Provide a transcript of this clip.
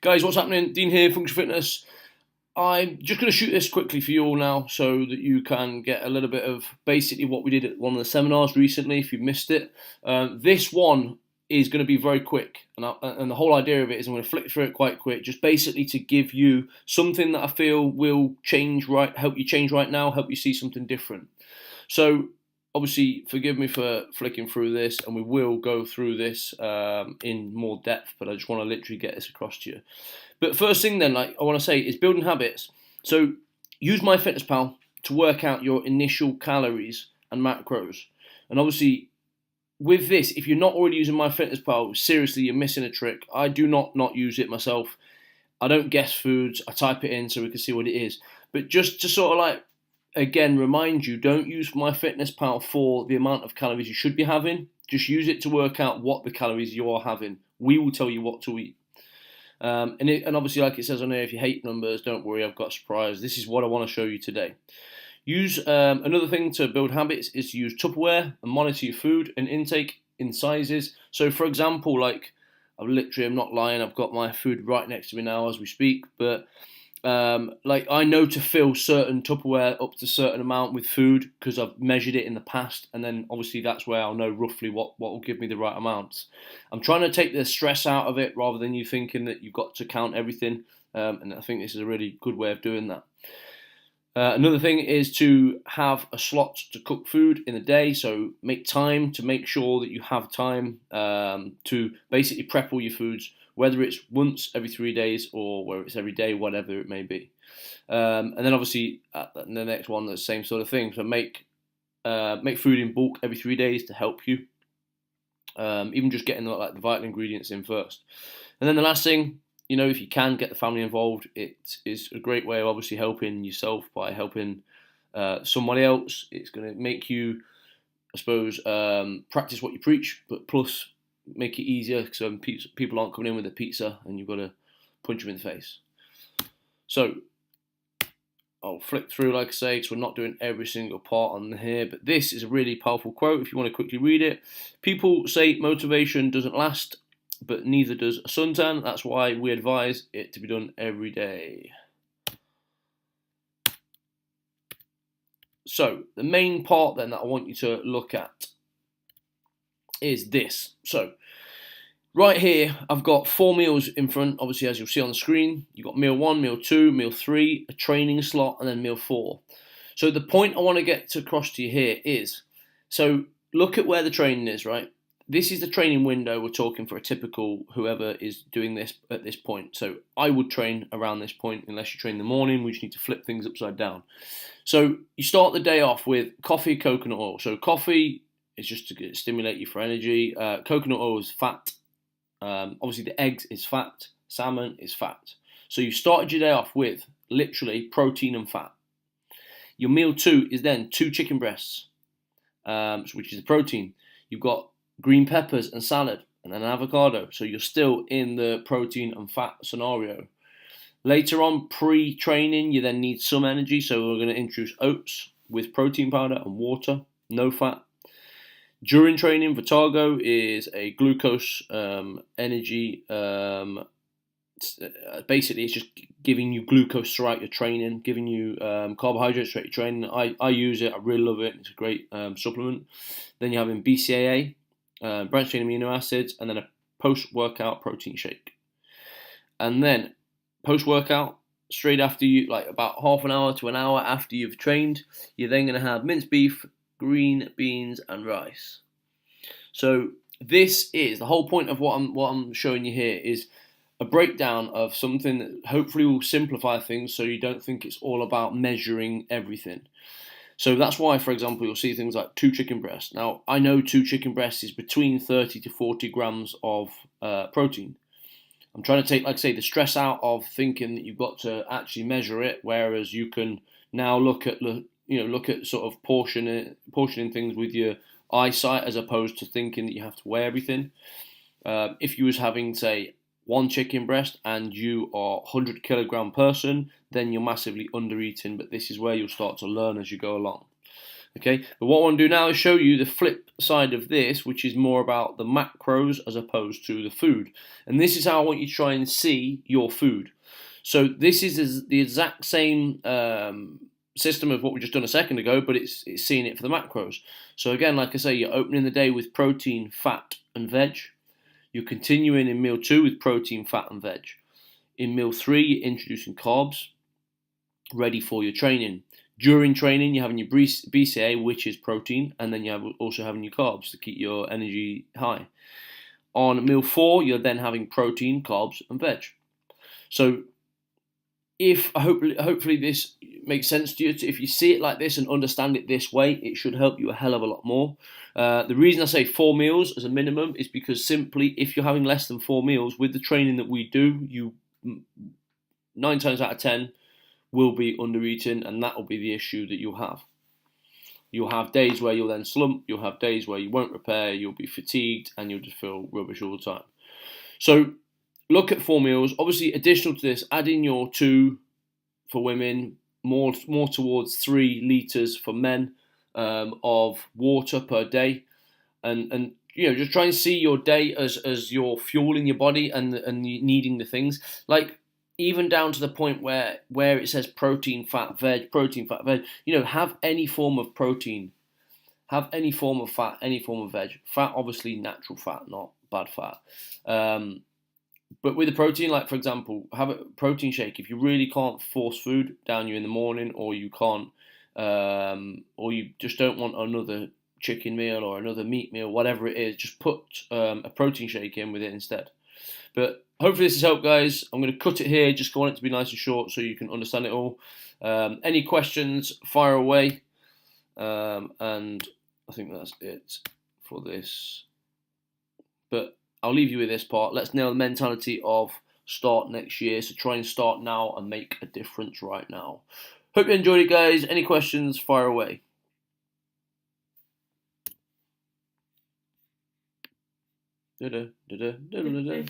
Guys, what's happening? Dean here, Function Fitness. I'm just going to shoot this quickly for you all now so that you can get a little bit of basically what we did at one of the seminars recently, if you've missed it. This one is going to be very quick, and the whole idea of it is I'm going to flick through it quite quick, just basically to give you something that I feel will help you change right now, help you see something different. So, obviously, forgive me for flicking through this, and we will go through this in more depth, but I just want to literally get this across to you. But first thing then, like I want to say, is building habits. So use MyFitnessPal to work out your initial calories and macros. And obviously, with this, if you're not already using MyFitnessPal, seriously, you're missing a trick. I do not use it myself. I don't guess foods. I type it in so we can see what it is. But just to sort of like, again, remind you, don't use MyFitnessPal for the amount of calories you should be having. Just use it to work out what the calories you are having. We will tell you what to eat. And obviously, like it says on here, if you hate numbers, don't worry, I've got a surprise. This is what I want to show you today. Use another thing to build habits is to use Tupperware and monitor your food and intake in sizes. So, for example, like I'm not lying, I've got my food right next to me now as we speak, but like I know to fill certain Tupperware up to a certain amount with food because I've measured it in the past, and then obviously that's where I'll know roughly what will give me the right amounts. I'm trying to take the stress out of it rather than you thinking that you've got to count everything, and I think this is a really good way of doing that. Another thing is to have a slot to cook food in the day, so make time to make sure that you have time to basically prep all your foods, whether it's once every 3 days or whether it's every day, whatever it may be. And then obviously the next one, the same sort of thing. So make food in bulk every 3 days to help you. Even just getting the vital ingredients in first. And then the last thing, if you can get the family involved, it is a great way of obviously helping yourself by helping somebody else. It's going to make you, I suppose, practice what you preach, but plus make it easier so people aren't coming in with a pizza and you've got to punch them in the face. So I'll flick through, like I say, because we're not doing every single part on here, but this is a really powerful quote if you want to quickly read it. People say motivation doesn't last, but neither does a suntan. That's why we advise it to be done every day. So the main part then that I want you to look at is this. So right here, I've got 4 meals in front, obviously, as you'll see on the screen. You've got meal 1, meal 2, meal 3, a training slot, and then meal 4. So the point I want to get across to you here is, so look at where the training is, right? This is the training window we're talking for a typical whoever is doing this at this point. So I would train around this point unless you train in the morning. We just need to flip things upside down. So you start the day off with coffee, coconut oil. So coffee is just to stimulate you for energy. Coconut oil is fat. Obviously the eggs is fat. Salmon is fat. So you started your day off with literally protein and fat. Your meal 2 is then 2 chicken breasts, which is the protein. You've got green peppers and salad, and then an avocado. So you're still in the protein and fat scenario. Later on, pre-training, you then need some energy. So we're going to introduce oats with protein powder and water, no fat. During training, Vitargo is a glucose energy. Basically, it's just giving you glucose throughout your training, giving you carbohydrates throughout your training. I use it. I really love it. It's a great supplement. Then you're having BCAA, branched chain amino acids, and then a post-workout protein shake. And then post-workout, straight after you, like about half an hour to an hour after you've trained, you're then going to have minced beef, green beans, and rice. So this is the whole point of what I'm showing you here is a breakdown of something that hopefully will simplify things so you don't think it's all about measuring everything. So that's why, for example, you'll see things like 2 chicken breasts. Now, I know 2 chicken breasts is between 30 to 40 grams of protein. I'm trying to take, like I say, the stress out of thinking that you've got to actually measure it, whereas you can now look at sort of portioning things with your eyesight as opposed to thinking that you have to weigh everything. If you was having, say, 1 chicken breast and you are a 100 kilogram person, then you're massively under eating, but this is where you'll start to learn as you go along. Okay, but what I want to do now is show you the flip side of this, which is more about the macros as opposed to the food. And this is how I want you to try and see your food. So this is the exact same system of what we just done a second ago, but it's seeing it for the macros. So again, like I say, you're opening the day with protein, fat, and veg. You're continuing in meal 2 with protein, fat, and veg. In meal 3, you're introducing carbs, ready for your training. During training, you're having your BCA, which is protein, and then you're also having your carbs to keep your energy high. On meal 4, you're then having protein, carbs, and veg. So if hopefully this makes sense to you, if you see it like this and understand it this way, it should help you a hell of a lot more. The reason I say 4 meals as a minimum is because simply if you're having less than 4 meals with the training that we do, you 9 times out of 10 will be under eating, and that will be the issue that you'll have. You'll have days where you'll then slump, you'll have days where you won't repair, you'll be fatigued, and you'll just feel rubbish all the time. So look at 4 meals. Obviously, additional to this, add in your 2 for women, more towards 3 litres for men of water per day, and you know, just try and see your day as you're fueling your body and needing the things, like even down to the point where it says protein, fat, veg, protein, fat, veg. You know, have any form of protein, have any form of fat, any form of veg. Fat, obviously, natural fat, not bad fat. But with the protein, like for example, have a protein shake. If you really can't force food down you in the morning, or you can't, or you just don't want another chicken meal or another meat meal, whatever it is, just put a protein shake in with it instead. But hopefully this has helped, guys. I'm going to cut it here. Just want it to be nice and short so you can understand it all. Any questions, fire away. And I think that's it for this. But I'll leave you with this part. Let's nail the mentality of start next year. So try and start now and make a difference right now. Hope you enjoyed it, guys. Any questions, fire away. Da-da, da-da, da-da, da-da.